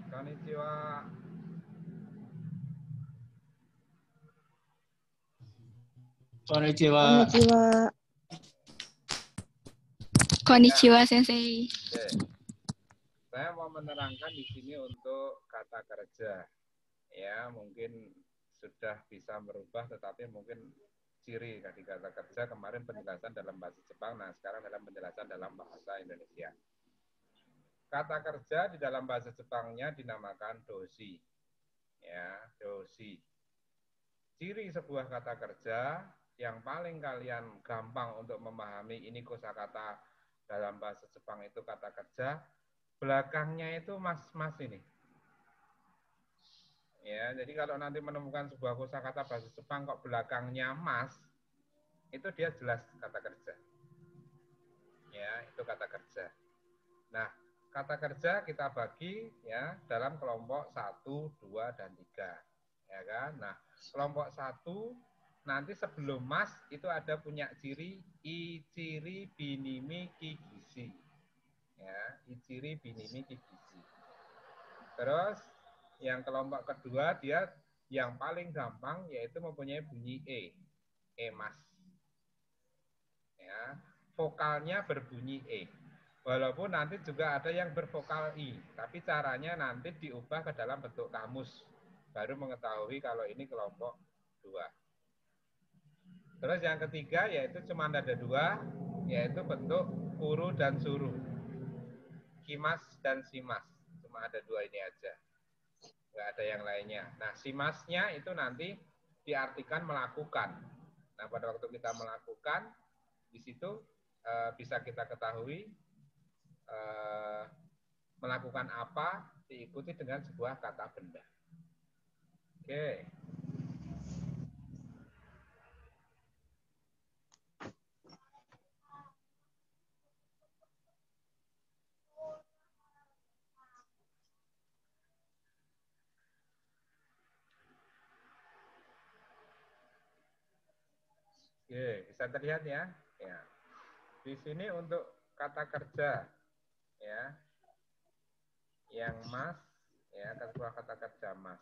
konnichiwa. Konnichiwa. Konnichiwa. Konnichiwa, Sensei. Oke. Saya mau menerangkan di sini untuk kata kerja. Ya, mungkin sudah bisa merubah, tetapi mungkin ciri di kata kerja kemarin penjelasan dalam bahasa Jepang, nah sekarang dalam penjelasan dalam bahasa Indonesia. Kata kerja di dalam bahasa Jepangnya dinamakan doshi. Ya, doshi. Ciri sebuah kata kerja yang paling kalian gampang untuk memahami ini kosakata dalam bahasa Jepang itu kata kerja, belakangnya itu mas-mas ini. Ya, jadi kalau nanti menemukan sebuah kosakata bahasa Jepang kok belakangnya mas, itu dia jelas kata kerja. Ya, itu kata kerja. Nah, kata kerja kita bagi ya dalam kelompok 1, 2, dan 3. Ya kan? Nah, kelompok 1 nanti sebelum mas itu ada punya ciri ichiri binimi kigisi. Ya, ichiri binimi kigisi. Terus yang kelompok kedua dia yang paling gampang yaitu mempunyai bunyi mas. Ya, vokalnya berbunyi Walaupun nanti juga ada yang bervokal i, tapi caranya nanti diubah ke dalam bentuk kamus. Baru mengetahui kalau ini kelompok 2. Terus yang ketiga yaitu cuma ada 2, yaitu bentuk kuru dan suru. Kimas dan simas. Cuma ada 2 ini aja. Nggak ada yang lainnya. Nah, simasnya itu nanti diartikan melakukan. Nah, pada waktu kita melakukan, di situ bisa kita ketahui melakukan apa diikuti dengan sebuah kata benda. Oke. Oke, bisa terlihat ya? Ya. Di sini untuk kata kerja ya. Yang mas ya, sebuah kata kerja mas.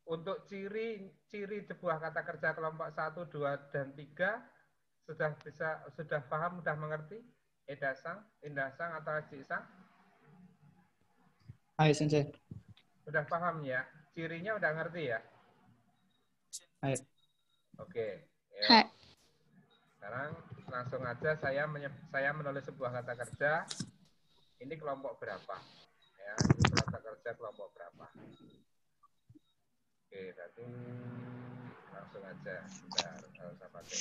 Untuk ciri sebuah kata kerja kelompok 1, 2, dan 3 sudah paham, sudah mengerti? Edasang, Indasang atau Jisang? Hai, Sensei. Sudah paham ya? Cirinya udah ngerti ya? Hai. Oke. Yuk. Hai. Sekarang langsung aja saya menulis sebuah kata kerja. Ini kelompok berapa? Ya, ini kata kerja kelompok berapa? Oke, berarti langsung aja. Bentar, nggak usah pakai.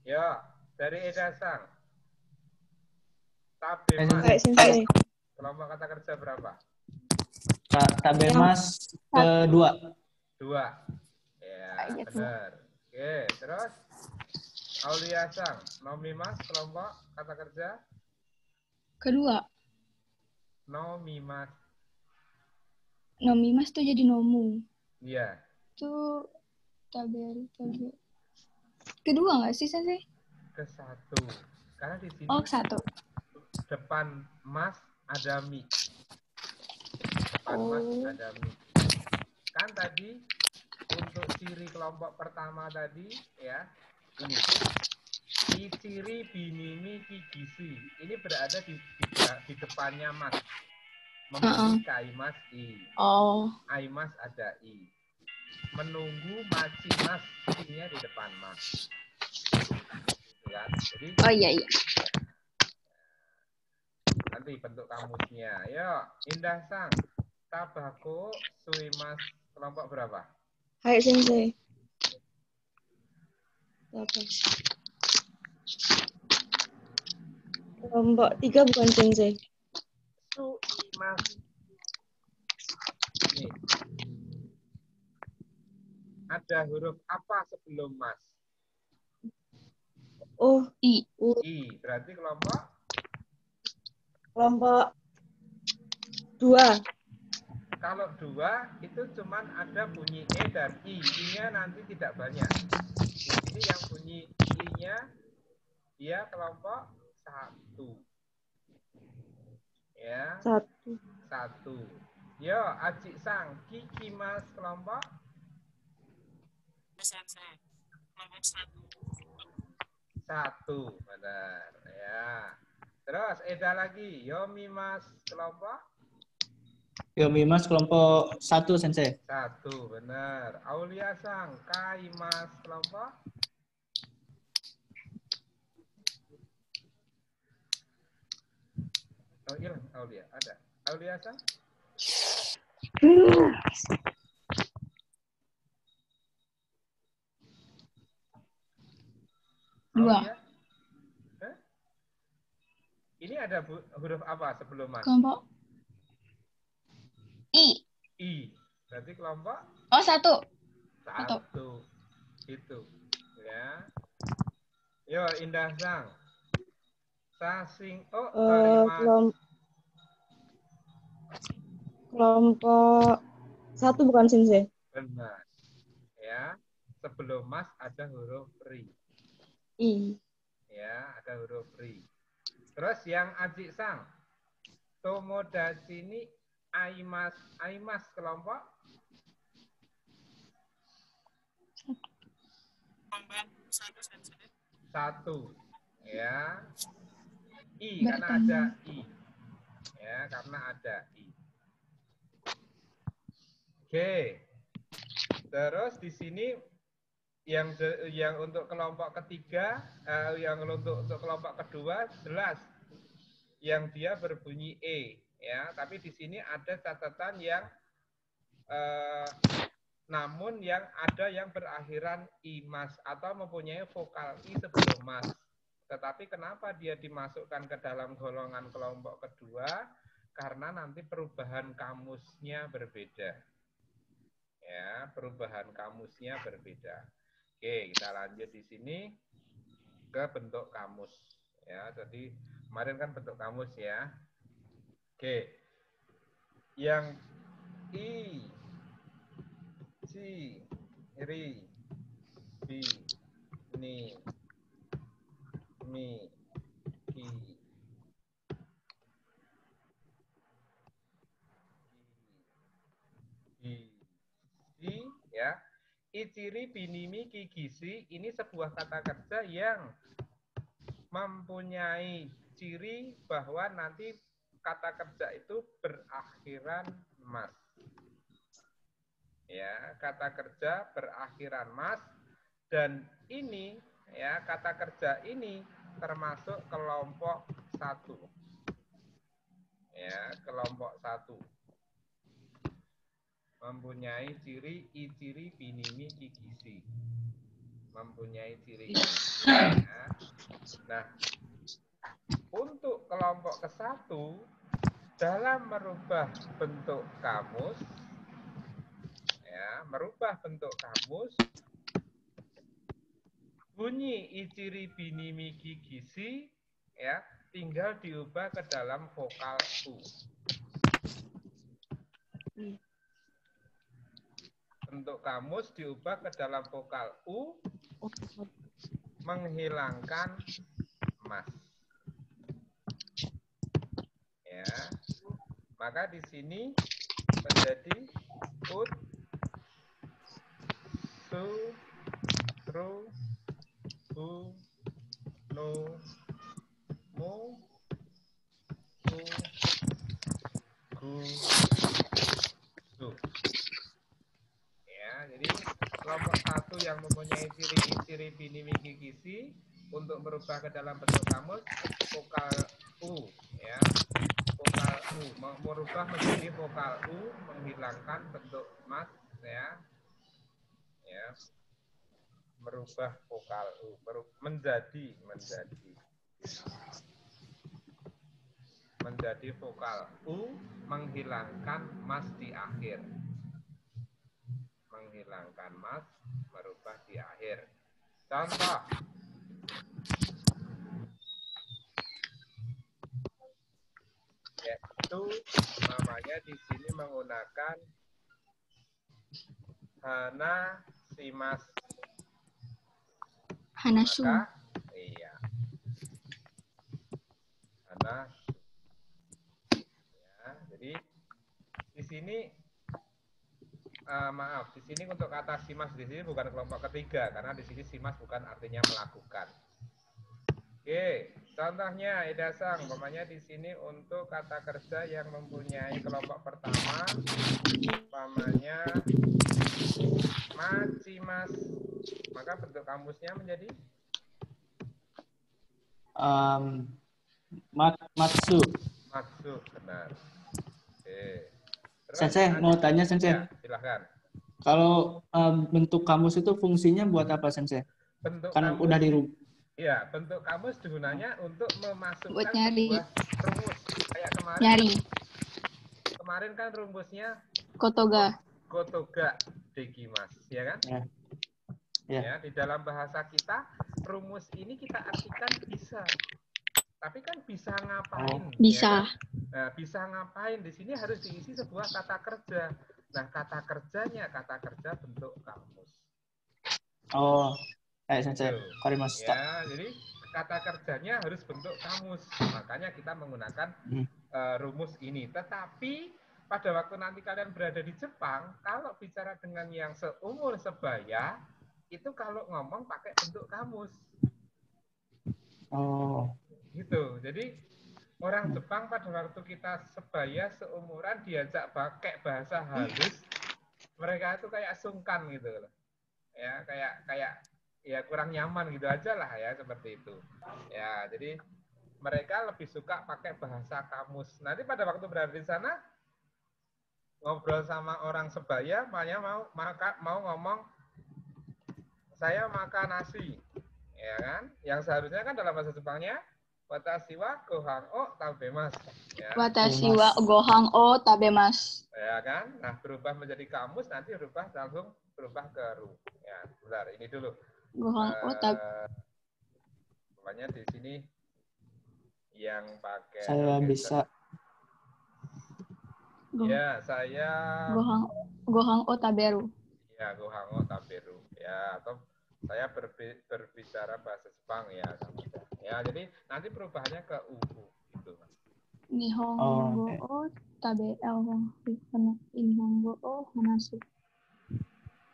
Ya, dari Edasang. Tabemas. Kelompok kata kerja berapa? Tabemas kedua. 2. Ya, benar. Oke, terus Auliasang, nomimas kelompok kata kerja? Kedua. Nomimas. Nomimas tuh jadi nomu. Iya. Itu tabel. Kedua nggak sih, Sensei? Ke-1. Karena di sini 1. depan mas ada mi. Depan mas ada mi. Kan tadi untuk ciri kelompok pertama tadi ya, ini. Ciri binimi kigisi. Ini berada di depannya mas. Membeli kaimas i. Aimas ada i. Menunggu maci mas, i-nya di depan mas. Kan? Jadi, iya. nanti bentuk kamusnya. Yuk, Indah Sang. Tabako suimas kelompok berapa? Hai, Sensei. Kelompok 3 bukan, Sensei? Suimas. Nih. Ada huruf apa sebelum mas? Oh, I. I. Berarti kelompok Kelompok 2. Kalau 2 itu cuman ada bunyi E dan I. I-nya nanti tidak banyak. Di sini yang bunyi I-nya dia kelompok 1. Ya, 1. Yo, Aji Sang, Kiki Mas kelompok? Kelompok 1, benar. Ya. Terus Eda lagi, Yomi Mas kelompok? Yomi Mas kelompok 1, Sensei. 1, benar. Aulia Sang, Kai Mas kelompok? Oh, hilang Aulia, ada. Aulia Sang? 2. Aulia? Hah? Ini ada huruf apa sebelum Mas? Kelompok I. I. Berarti kelompok? Oh, 1. 1. Itu. Ya. Yo, Indah Sang. Sasing. Oh, sorry Mas. Kelompok 1 bukan Sensei. Benar. Ya. Sebelum Mas ada huruf ri. I. Ya, ada huruf ri. Terus yang Aji Sang. Tomodachi ini Aimas. Aimas kelompok? 1. Ya. I, karena ada I. Ya, karena ada I. Oke. Terus di sini yang untuk kelompok ketiga, yang untuk kelompok kedua jelas yang dia berbunyi E, ya. Tapi di sini ada catatan yang namun yang ada yang berakhiran I mas atau mempunyai vokal I sebelum mas. Tetapi kenapa dia dimasukkan ke dalam golongan kelompok kedua? Karena nanti perubahan kamusnya berbeda. Ya, perubahan kamusnya berbeda. Oke, kita lanjut di sini ke bentuk kamus. Ya, jadi kemarin kan bentuk kamus ya. Oke, yang I, Si, Ri, Bi, Ni, Mi, Ki, Si, ya. Iciri, binimi, kigisi, ini sebuah kata kerja yang mempunyai ciri bahwa nanti kata kerja itu berakhiran mas. Ya, kata kerja berakhiran mas dan ini ya kata kerja ini termasuk kelompok 1. Ya, kelompok 1. Mempunyai ciri iciri binimi kigisi. Mempunyai ciri ini. Ya. Nah, untuk kelompok ke-1 dalam merubah bentuk kamus, ya, merubah bentuk kamus, bunyi iciri binimi kigisi, ya, tinggal diubah ke dalam vokal U. Bentuk kamus diubah ke dalam vokal U, menghilangkan mas. Ya, maka di sini menjadi ut, su, tru, hu, nu, mu, ku, gu, su. Ya, jadi kelompok 1 yang mempunyai ciri-ciri binimi kigisi untuk merubah ke dalam bentuk kamus vokal U, ya. Vokal U merubah menjadi vokal U, menghilangkan bentuk mas, ya. Ya. Merubah vokal U, menjadi vokal U, menghilangkan mas di akhir. Menghilangkan mas, merubah di akhir. Contoh. itu namanya di sini menggunakan hana simas. Hanasu. Maka iya. Hana. Ya, jadi di sini maaf, di sini untuk kata simas di sini bukan kelompok ketiga karena di sini simas bukan artinya melakukan. Oke, contohnya Edasang, umpamanya di sini untuk kata kerja yang mempunyai kelompok pertama, umpamanya machimas, maka bentuk kamusnya menjadi Matsu. matsu, benar. Oke. Terus, Sensei, mau tanya Sensei. ya, silahkan. Kalau bentuk kamus itu fungsinya buat apa Sensei? Bentuk Kan kamus, udah dirubah. ya, bentuk kamus gunanya untuk memasukkan Buat nyari. sebuah rumus. Kayak kemarin, Nyari. kemarin kan rumusnya Kotoga. Kotoga Dekimas, ya kan? Ya. Ya. Ya, di dalam bahasa kita rumus ini kita artikan bisa. Tapi kan bisa ngapain? Bisa. Ya kan? Nah, bisa ngapain? Di sini harus diisi sebuah kata kerja. Nah, kata kerjanya kata kerja bentuk kamus. Oh, Sensei. Gitu. Karimashita. Ya, jadi kata kerjanya harus bentuk kamus. Makanya kita menggunakan rumus ini. Tetapi pada waktu nanti kalian berada di Jepang, kalau bicara dengan yang seumur sebaya, itu kalau ngomong pakai bentuk kamus. Oh. Gitu. Jadi orang Jepang pada waktu kita sebaya seumuran diajak pakai bahasa halus, mereka itu kayak sungkan gitu loh. Ya, kayak ya kurang nyaman gitu aja lah ya, seperti itu. Ya, jadi mereka lebih suka pakai bahasa kamus. Nanti pada waktu berada di sana ngobrol sama orang sebaya, mau ngomong saya makan nasi, ya kan? Yang seharusnya kan dalam bahasa Jepangnya watashi wa gohan o tabemasu. Ya. Watashi wa gohan o tabemasu. Ya kan? Nah, berubah menjadi kamus nanti langsung berubah ke ru. Ya, bentar, ini dulu. Gohan o tabemasu. Pokoknya di sini yang pakai Saya bisa. Ya, saya Gohan o taberu. Ya, gohan o taberu. Ya, atau saya berbicara bahasa Jepang ya, sama aja. Ya, jadi nanti perubahannya ke uhu gitu. Nihongo o Nihongo o hanasu.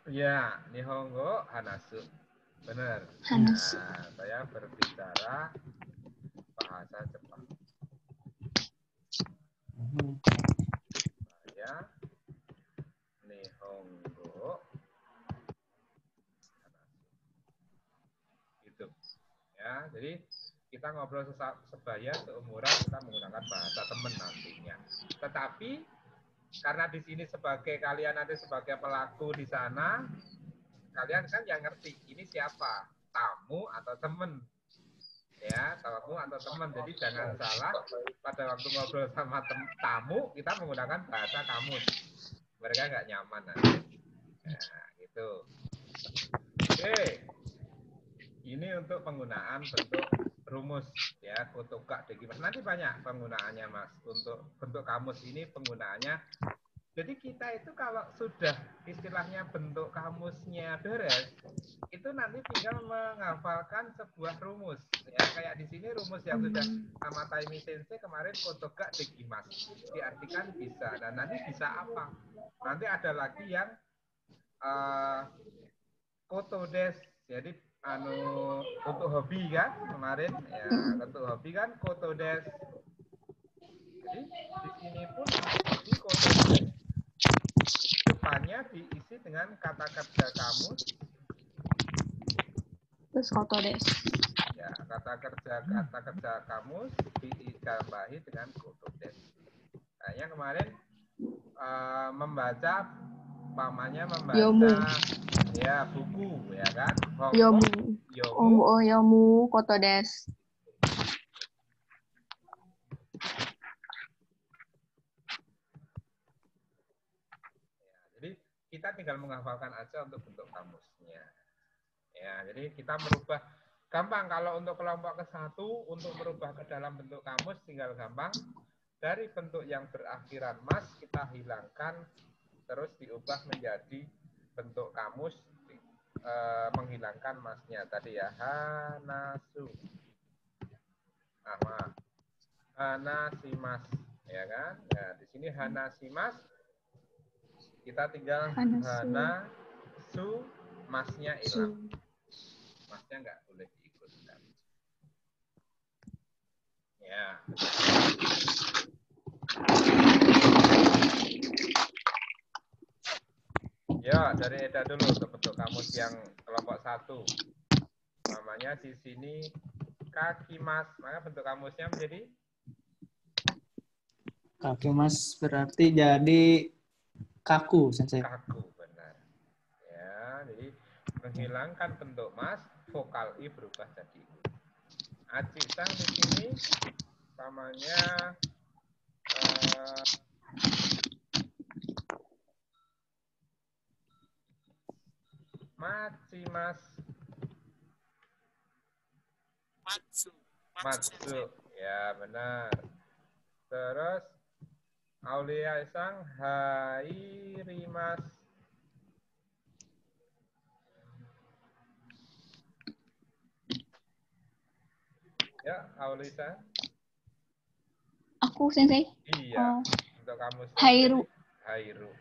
Ya, Nihongo hanasu. Benar. Hanasu. Nah, saya berbicara bahasa Jepang. Saya Nihongo hanasu. Gitu. Ya, jadi kita ngobrol sebaya seumuran kita menggunakan bahasa teman nantinya. Tetapi karena di sini sebagai kalian nanti sebagai pelaku di sana, kalian kan yang ngerti ini siapa, tamu atau teman, ya tamu atau teman. Jadi jangan salah pada waktu ngobrol sama tamu kita menggunakan bahasa kamus, mereka nggak nyaman nanti. Ya, gitu. Oke, ini untuk penggunaan bentuk rumus ya, kotoga dekimas. Nanti banyak penggunaannya Mas. Untuk bentuk kamus ini penggunaannya. Jadi kita itu kalau sudah istilahnya bentuk kamusnya beres, itu nanti tinggal menghafalkan sebuah rumus. Ya, kayak di sini rumus yang sudah sama Taimi Sensei kemarin kotoga dekimas. Diartikan bisa. Dan nanti bisa apa? Nanti ada lagi yang kotodes. Jadi untuk hobi kan kemarin ya, untuk hobi kan kotodes. Jadi di sini pun ini kotodes. Depannya diisi dengan kata kerja kamus. Terus kotodes. Ya, kata kerja kamus ditambahi dengan kotodes. Kayaknya kemarin membaca Yomu. Ya buku ya kan. Yomu kotodes. Jadi kita tinggal menghafalkan aja untuk bentuk kamusnya. Ya, jadi kita merubah gampang kalau untuk kelompok ke-1 untuk merubah ke dalam bentuk kamus tinggal gampang dari bentuk yang berakhiran mas kita hilangkan terus diubah menjadi bentuk kamus menghilangkan masnya tadi ya hanasu. Hanasimas ya kan? Nah, di sini hanasimas kita tinggal hanasu masnya hilang. Masnya nggak boleh diikutkan. Ya. Ya, dari Eda dulu untuk bentuk kamus yang kelompok 1. Namanya di sini kaki mas, maka bentuk kamusnya menjadi Kaki mas berarti jadi kaku, Sensei. kaku, benar. Ya, jadi menghilangkan bentuk mas, vokal i berubah jadi u. Aci sang di sini namanya macimas. Matsu. Ya, benar. Terus Aulia sang hairimas. Ya, Aulisa. Aku Sensei. Iya. Untuk kamu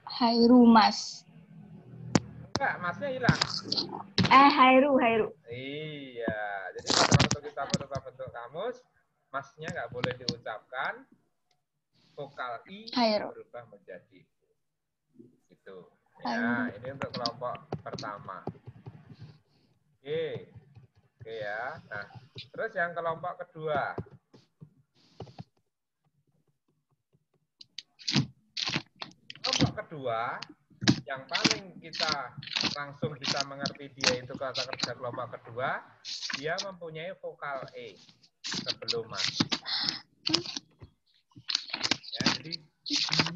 Hairumas. Enggak, masnya hilang. Hairu. Iya. Jadi pada waktu kita merubah bentuk kamus, masnya nggak boleh diucapkan. Vokal i berubah menjadi itu. Ya, ini untuk kelompok pertama. Oke ya. Nah, terus yang kelompok kedua. Kelompok kedua yang paling kita langsung bisa mengerti dia itu kata kerja kelompok kedua, dia mempunyai vokal e sebelum mas. Ya, jadi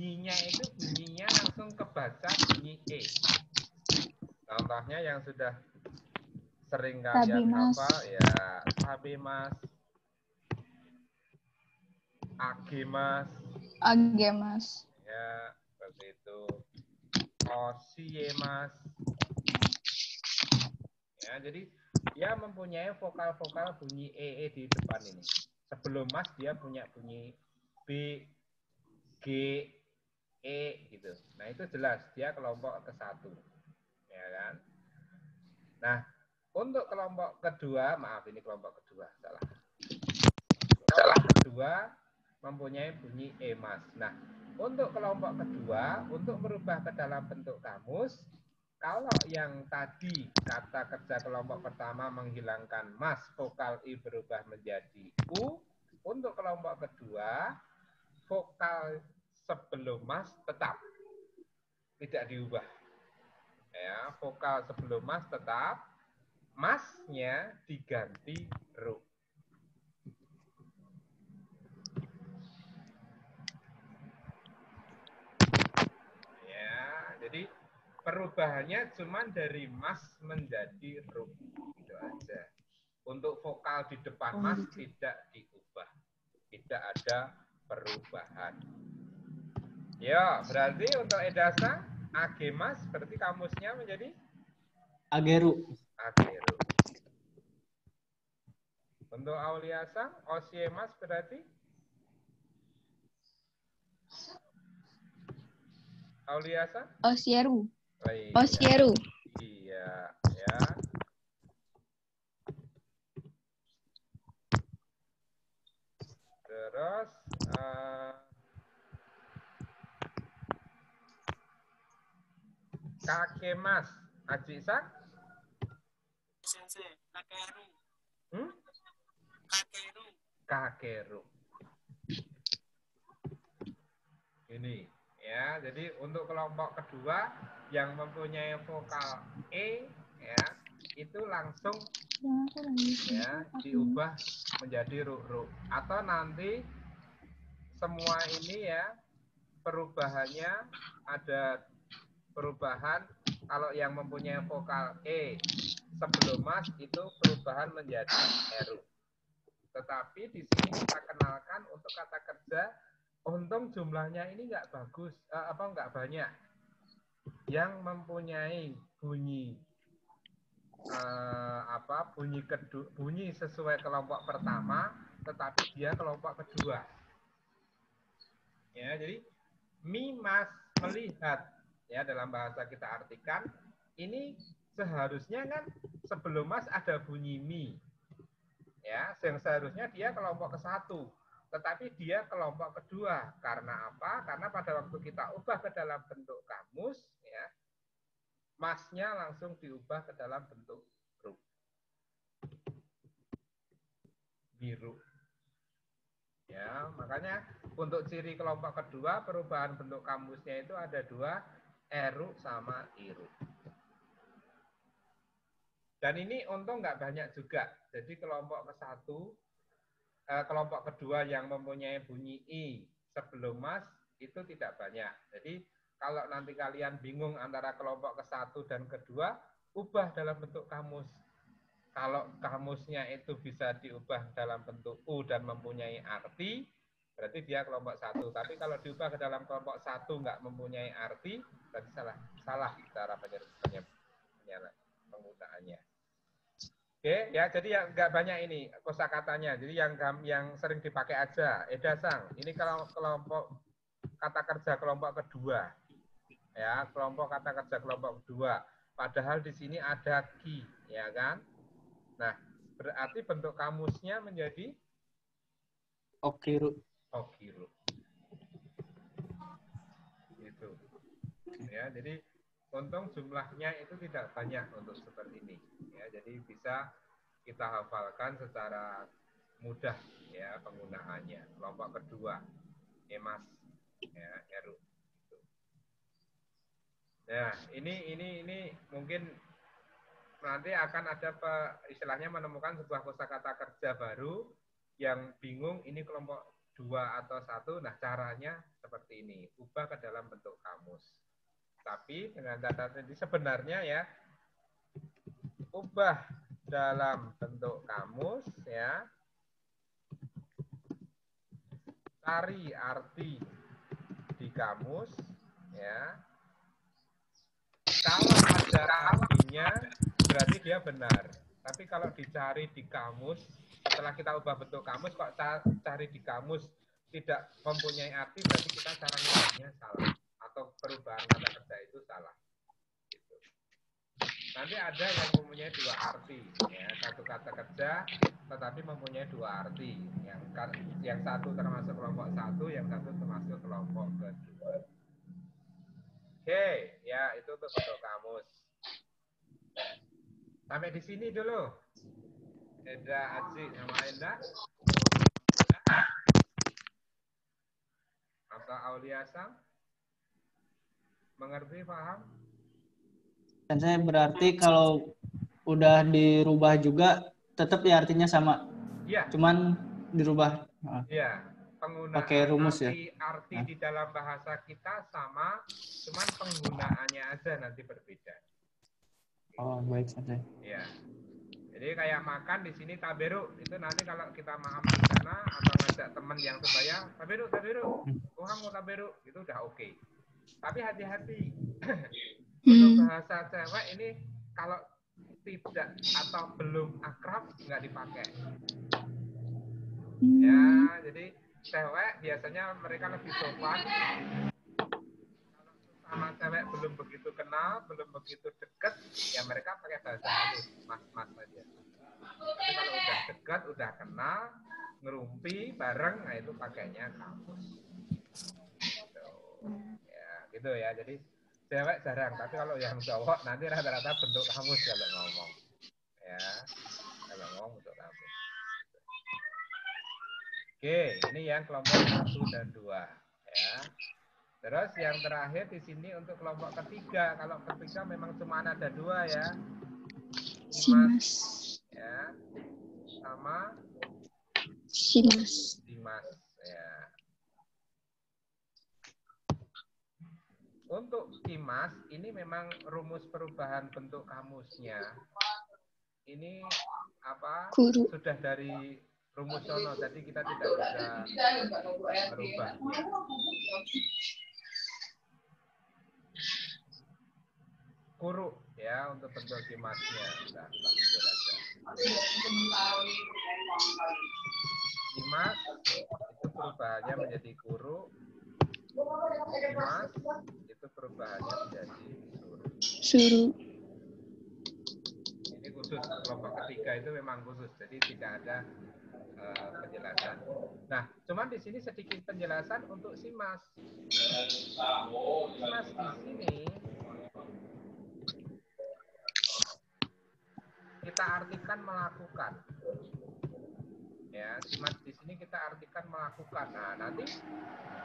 bunyinya langsung kebaca bunyi e. Contohnya yang sudah sering kalian hafal ya sabemas, agemas, ya seperti itu, osiemas. Ya, jadi dia mempunyai vokal-vokal bunyi e di depan ini. Sebelum mas dia punya bunyi b, g, e gitu. Nah itu jelas dia kelompok ke-1, ya kan? Nah untuk kelompok kedua, maaf ini kelompok kedua salah. Kelompok kedua mempunyai bunyi e mas. Nah untuk kelompok kedua untuk merubah ke dalam bentuk kamus. Kalau yang tadi kata kerja kelompok pertama menghilangkan mas, vokal i berubah menjadi u. Untuk kelompok kedua, vokal sebelum mas tetap tidak diubah. Ya, vokal sebelum mas tetap, masnya diganti ru. Ya, jadi perubahannya cuma dari mas menjadi ru. Itu aja. Untuk vokal di depan mas tidak diubah. Tidak ada perubahan. Ya, berarti untuk edasa, agemas berarti kamusnya menjadi? Ageru. Ageru. Untuk auliasa, osiemas berarti? Auliasa? Osieru. Oh, iya. Osieru. Iya, ya. Terus kakemas, Aji Sak? Sensei, kakeru. Kakeru. Ini ya, jadi untuk kelompok kedua yang mempunyai vokal e ya, itu langsung ya diubah menjadi ru-ru atau nanti semua ini ya perubahannya ada perubahan kalau yang mempunyai vokal e sebelum mas itu perubahan menjadi eru. Tetapi di sini kita kenalkan untuk kata kerja untung jumlahnya ini nggak bagus, nggak banyak yang mempunyai bunyi bunyi sesuai kelompok pertama, tetapi dia kelompok kedua. Ya, jadi Mas melihat, ya dalam bahasa kita artikan ini seharusnya kan sebelum Mas ada bunyi mi, ya, yang seharusnya dia kelompok ke-1, tetapi dia kelompok kedua. Karena apa? Karena pada waktu kita ubah ke dalam bentuk kamus, ya, Masnya langsung diubah ke dalam bentuk huruf biru. Ya, makanya untuk ciri kelompok kedua perubahan bentuk kamusnya itu ada 2, eru sama iru. Dan ini untung nggak banyak juga. Jadi kelompok ke-1, kelompok kedua yang mempunyai bunyi i sebelum Mas itu tidak banyak. Jadi kalau nanti kalian bingung antara kelompok ke-1 dan kedua, ubah dalam bentuk kamus. Kalau kamusnya itu bisa diubah dalam bentuk U dan mempunyai arti, berarti dia kelompok 1. Tapi kalau diubah ke dalam kelompok 1 nggak mempunyai arti, berarti salah cara penggunaannya. Oke, ya, jadi yang nggak banyak ini kosakatanya. Jadi yang sering dipakai aja. Edasang, ini kalau kelompok kata kerja kelompok kedua. Ya, kelompok kata kerja kelompok kedua. Padahal di sini ada ki, ya kan? Nah, berarti bentuk kamusnya menjadi okiru. okiru. Gitu. Ya, jadi untung jumlahnya itu tidak banyak untuk seperti ini. Ya, jadi bisa kita hafalkan secara mudah ya penggunaannya. Kelompok kedua, emas, ya, eru. Nah, ini mungkin nanti akan ada istilahnya menemukan sebuah kosakata kerja baru yang bingung ini kelompok 2 atau 1. Nah, caranya seperti ini, ubah ke dalam bentuk kamus. Tapi dengan catatan ini sebenarnya ya, ubah dalam bentuk kamus ya, cari arti di kamus ya. Kalau ada artinya berarti dia benar. Tapi kalau dicari di kamus, setelah kita ubah bentuk kamus, kok cari di kamus tidak mempunyai arti, berarti kita cara ngubahnya salah. Atau perubahan kata kerja itu salah. Gitu. Nanti ada yang mempunyai 2 arti. Ya, satu kata kerja, tetapi mempunyai 2 arti. Yang satu termasuk kelompok 1, yang satu termasuk kelompok kedua. Oke, ya itu untuk bentuk kamus. Sampai di sini dulu. Eda Aji sama Enda. Atau Auliasa. Mengerti, paham? Dan saya berarti kalau udah dirubah juga tetap ya artinya sama. Iya. Cuman dirubah. Iya. Penggunaan pakai rumus arti di dalam bahasa kita sama, cuman penggunaannya aja nanti berbeda. Oh, baik saja. Iya. Jadi kayak makan di sini taberu, itu nanti kalau kita makan di sana atau ngajak teman yang sebaya, taberu, orang mau taberu, itu udah oke. Tapi hati-hati. Untuk bahasa cewek ini kalau tidak atau belum akrab nggak dipakai. Ya, jadi cewek biasanya mereka lebih sopan. Sama cewek belum begitu kenal, belum begitu deket, ya mereka pakai bahasa halus, mas aja. Tapi kalau udah dekat, udah kenal, ngerumpi bareng, nah itu pakainya kamus. Gitu. Ya, gitu ya. Jadi cewek jarang, tapi kalau yang cowok nanti rata-rata bentuk kamus kalau ngomong. Ya, kalau ngomong bentuk kamus. Oke, ini yang kelompok 1 dan 2. Ya. Terus yang terakhir di sini untuk kelompok ketiga. Kalau ketiga memang cuma ada 2 ya. Simas ya. Sama Simas ya. Untuk Simas ini memang rumus perubahan bentuk kamusnya. Ini apa? Sudah dari rumus sono, jadi kita tidak bisa merubah. Kuru ya untuk bentuk simasnya. Nah, simas itu perubahannya menjadi kuru. Simas itu perubahannya menjadi Suruh. Ini khusus kelompok ketiga itu memang khusus, jadi tidak ada penjelasan. Nah, cuman di sini sedikit penjelasan untuk simas. Simas di sini kita artikan melakukan. Ya, simas di sini kita artikan melakukan. Nah, nanti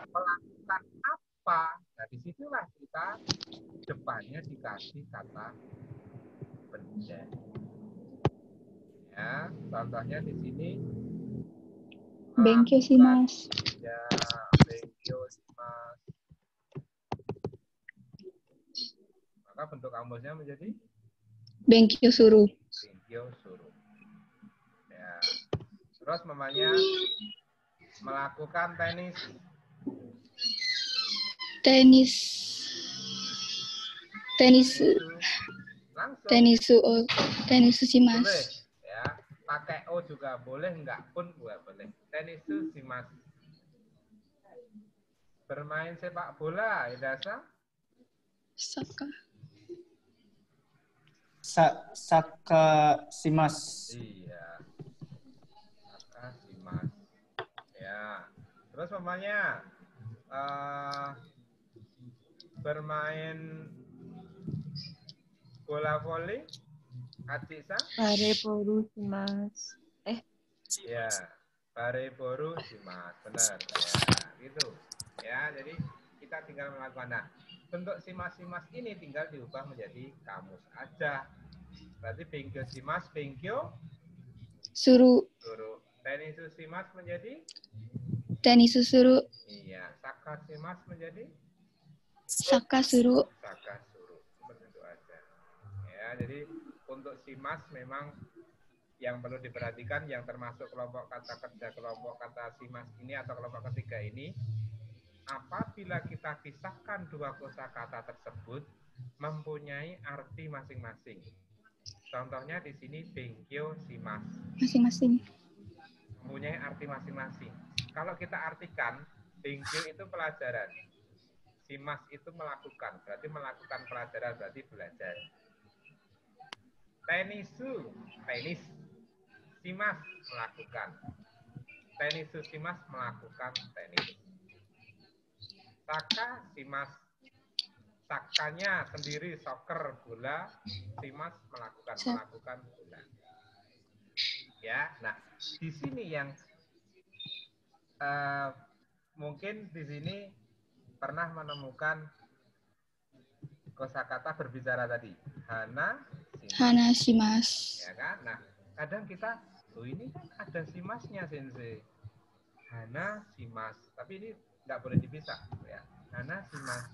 melakukan apa? Nah, disitulah kita depannya dikasih kata benda. Ya, contohnya di sini Bengkyo simas. Ya, bengkyo simas. Maka bentuk kamusnya menjadi Bengkyo suruh. bengkyo suruh. Ya. Terus mamanya melakukan tenis. Tenis. Tenis. Langsung. Tenisu simas. Boleh. Ya. Pakai O juga boleh, enggak pun juga boleh. Tenisu simas. Bermain sepak bola, Idasa? Saka simas. Iya. Saka simas. Ya. Terus mamanya bermain bola voli, Acisa? Bareboru simas. Ya, bareboru simas, benar. Ya, gitu. Ya, jadi kita tinggal melakukan. Nah, bentuk simas-simas ini tinggal diubah menjadi kamus aja. Berarti bengkyo simas, bengkyo Suruh. suruh. Tenisu simas menjadi? Tenisu suruh. Iya, saka simas menjadi? Saka suruh. Saka suruh. Seperti itu aja. Ya, jadi untuk simas memang yang perlu diperhatikan yang termasuk kelompok kata kerja kelompok kata simas ini atau kelompok ketiga ini, apabila kita pisahkan dua kosakata tersebut mempunyai arti masing-masing. Contohnya di sini bengkyo simas Masing-masing. mempunyai arti masing-masing. Kalau kita artikan bengkyo itu pelajaran, simas itu melakukan, berarti melakukan pelajaran, berarti belajar. Tenisu, tenis. Simas melakukan. Tenisu simas melakukan tenis. Saka simas. Sakanya sendiri soccer bola. Simas melakukan bola. Ya, nah di sini yang mungkin di sini pernah menemukan kosakata berbicara tadi. Hana simas. Hana simas. Ya kan? Nah, kadang kita ini kan ada simasnya, Sensei. Hana simas. Tapi ini nggak boleh dipisah. Ya. Hana simas.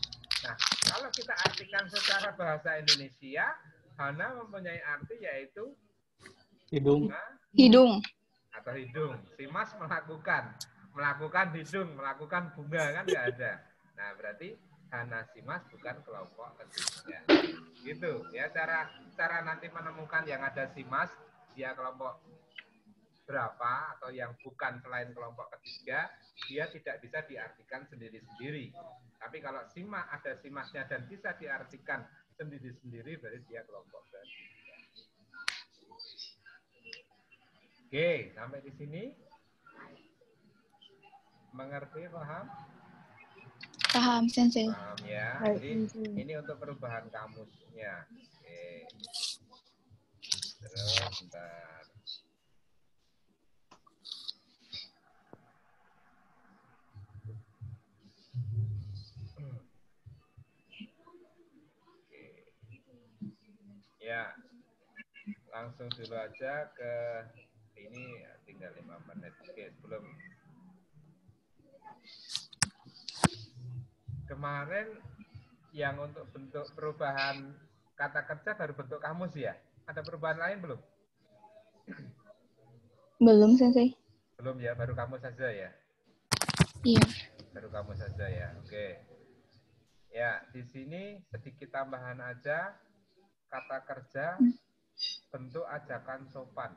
Nah, kalau kita artikan secara bahasa Indonesia, Hana mempunyai arti yaitu Hidung. Hidung. Atau hidung. Simas melakukan. Melakukan hidung, melakukan bunga, kan nggak ada. Nah, berarti Hana simas bukan kelompok ketiga. Gitu. Ya, cara nanti menemukan yang ada simas, dia kelompok berapa atau yang bukan selain kelompok ketiga, dia tidak bisa diartikan sendiri-sendiri. Tapi kalau simas ada simasnya dan bisa diartikan sendiri-sendiri, berarti dia kelompok ketiga. Oke, sampai di sini mengerti, paham? Paham, Sensei. Paham ya. Jadi ini untuk perubahan kamusnya. Oke. Terus bentar. Ya, langsung dulu aja ke ini, tinggal 5 menit. Oke, sebelum kemarin yang untuk bentuk perubahan kata kerja baru bentuk kamus ya. Ada perubahan lain belum? Belum, Sensei. Belum ya, baru kamu saja ya. Iya. Baru kamu saja ya. Oke. Ya, di sini sedikit tambahan aja, kata kerja bentuk ajakan sopan.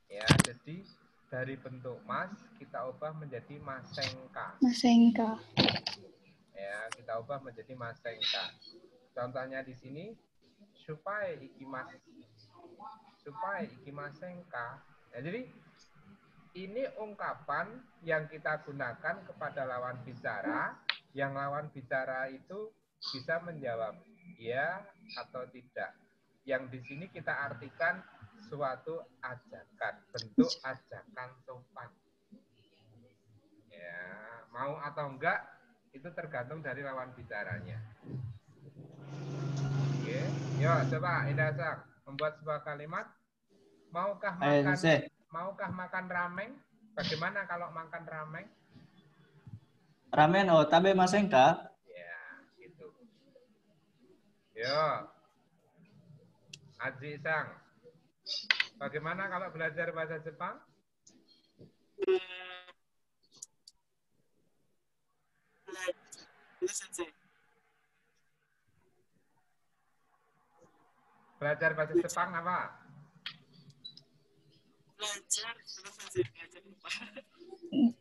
Ya, jadi dari bentuk mas kita ubah menjadi masengka. Masengka. Ya, kita ubah menjadi masengka. Contohnya di sini supaya iki masengka. Ya, jadi ini ungkapan yang kita gunakan kepada lawan bicara, yang lawan bicara itu bisa menjawab ya atau tidak. Yang di sini kita artikan suatu ajakan, bentuk ajakan sopan. Ya, mau atau enggak itu tergantung dari lawan bicaranya. Oke, yuk coba Indah Sak membuat sebuah kalimat. Maukah makan ramen? Bagaimana kalau makan ramen? Ramen o tabe masenka? Ya, gitu. Yuk. Aji Sang. Bagaimana kalau belajar bahasa Jepang? Belajar bahasa Jepang apa?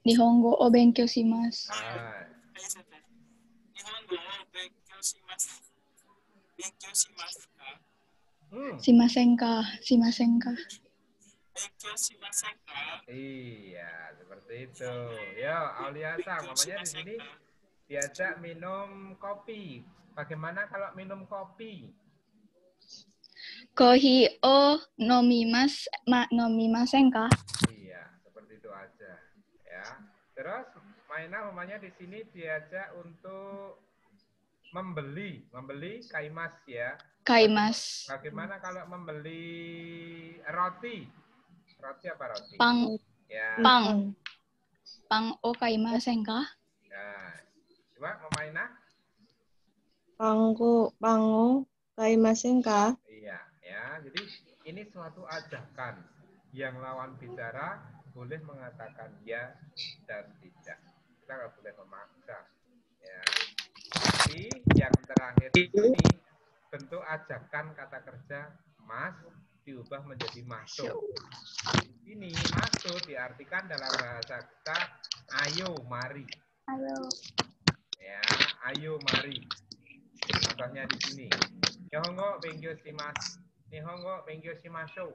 Nihongo o benkyou shimasu. Ah, Shimasenka. iya, seperti itu. Yo, Aulia Sang, mamanya di sini diajak minum kopi. Bagaimana kalau minum kopi? Kohi o nomimasenka. Iya, seperti itu aja. Ya. Terus Maina mamanya di sini diajak untuk membeli kaimas ya. Kaimas. Bagaimana kalau membeli roti? Roti apa roti? Pang. Ya. Pang o kaimasenka. Nah, coba Mamaina. Pango kaimasenka? Iya, ya. Jadi ini suatu ajakan yang lawan bicara boleh mengatakan ya dan tidak. Kita nggak boleh memaksa. Ya. Tapi yang terakhir di sini bentuk ajakan kata kerja mas diubah menjadi masuk. Ini masuk diartikan dalam bahasa kita ayo mari. Ayo. Ya, ayo mari. Contohnya di sini. Nihongo benkyou shimasu. Nihongo benkyou shimasho.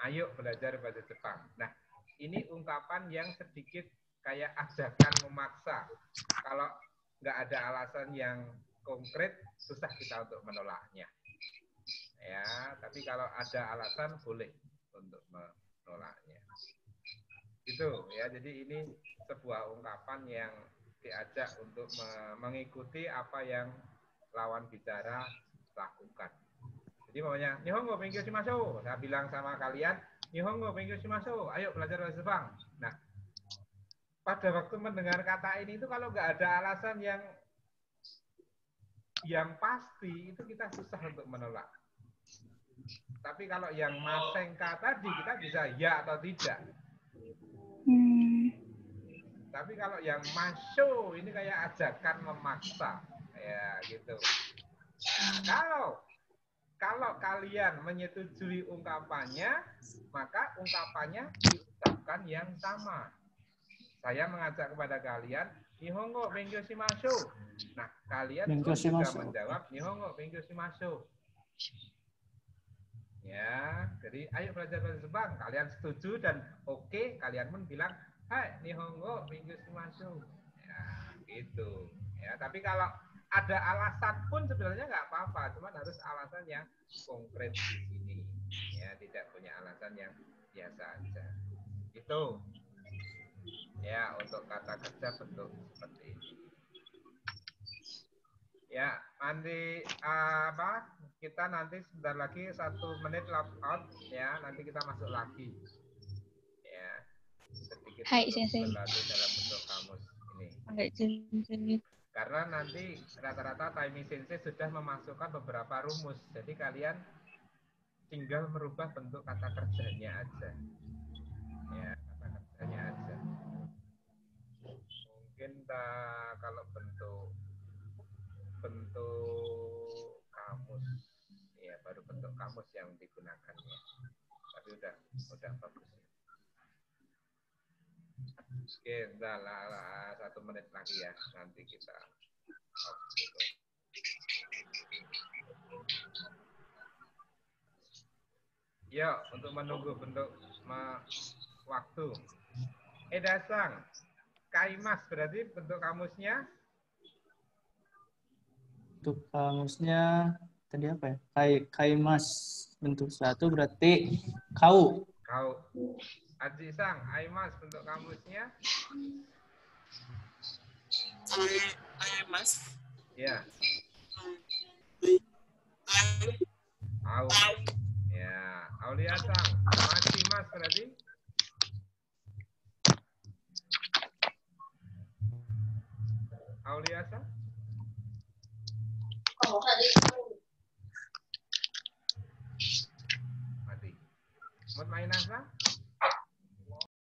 Ayo belajar bahasa Jepang. Nah, ini ungkapan yang sedikit kayak ajakan memaksa. Kalau nggak ada alasan yang konkret, susah kita untuk menolaknya. Ya, tapi kalau ada alasan boleh untuk menolaknya. Gitu ya. Jadi ini sebuah ungkapan yang diajak untuk mengikuti apa yang lawan bicara lakukan. Jadi maunya Nihongo benkyou shimasho. Saya bilang sama kalian, Nihongo benkyou shimasho. Ayo belajar bahasa Jepang. Nah, pada waktu mendengar kata ini itu kalau nggak ada alasan yang pasti itu kita susah untuk menolak. Tapi kalau yang masengka tadi kita bisa ya atau tidak. Tapi kalau yang masyo ini kayak ajakan memaksa, ya gitu. Nah, kalau kalian menyetujui ungkapannya, maka ungkapannya diucapkan yang sama. Saya mengajak kepada kalian, Nihongo benkyou shimasho. Nah, kalian pun juga menjawab Nihongo benkyou shimasho. Ya, jadi ayo belajar bahasa Jepang. Kalian setuju dan oke, kalian pun bilang, hai, Nihongo benkyou shimasho. Ya, gitu. Ya, tapi kalau ada alasan pun sebenarnya nggak apa-apa, cuman harus alasan yang konkret di sini. Ya, tidak punya alasan yang biasa aja. Itu. Ya, untuk kata kerja bentuk seperti ini. Ya, nanti kita nanti sebentar lagi 1 menit log out ya, nanti kita masuk lagi. Ya, sedikit berlatih dalam bentuk kamus ini. Karena nanti rata-rata Taimi Sensei sudah memasukkan beberapa rumus, jadi kalian tinggal merubah bentuk kata kerjanya aja. Ya, kata Kita kalau bentuk kamus, ya baru bentuk kamus yang digunakan ya. Tapi udah bagus. Oke, entar lah 1 menit lagi ya. Nanti kita off dulu. Yuk, untuk menunggu bentuk waktu. Dasang, Kaimas berarti bentuk kamusnya? Untuk kamusnya tadi apa ya? Kaimas bentuk satu berarti kau. Kau. Aji Sang, Aimas bentuk kamusnya? Aimas. Ya. Au. Ya, Aulia Sang, masih Mas berarti? Aulia Sang? Mati. Mutmainah Sang?